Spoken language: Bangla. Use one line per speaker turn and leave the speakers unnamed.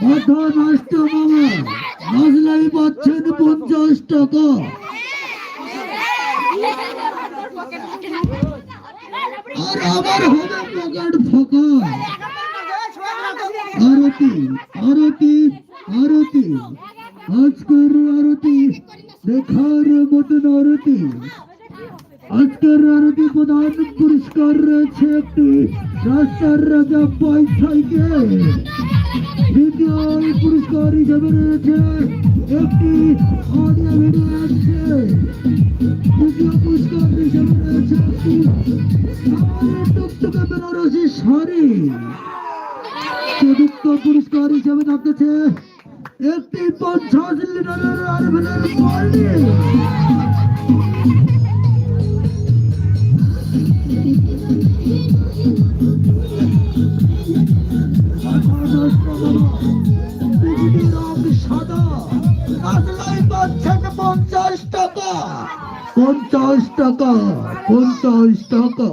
কথা নষ্ট মামা, মশলাই পাচ্ছেন 50 টাকা। আর আবার হবে পকেট ফাঁকা। আরতি আরতি আরতি, আজকের আরতি দেখার মতন আরতি। আজকের আরতি প্রধান পুরস্কার রয়েছে একটি রাস্তার রাজা বাইসাইকেল। দ্বিতীয় পুরস্কার হিসেবে রয়েছে একটি অডিও ভিডিও আসছে। তৃতীয় পুরস্কার হিসেবে রয়েছে একটি টুকটুকে বেনারসি শাড়ি। চতুর্থ পুরস্কার হিসেবে থাকতেছে একটি 50 লিটারের আরভেলের বাল্টি। সাদা কাতলাই পাচ্ছেন 50 টাকা। 50 টাকা 50 টাকা।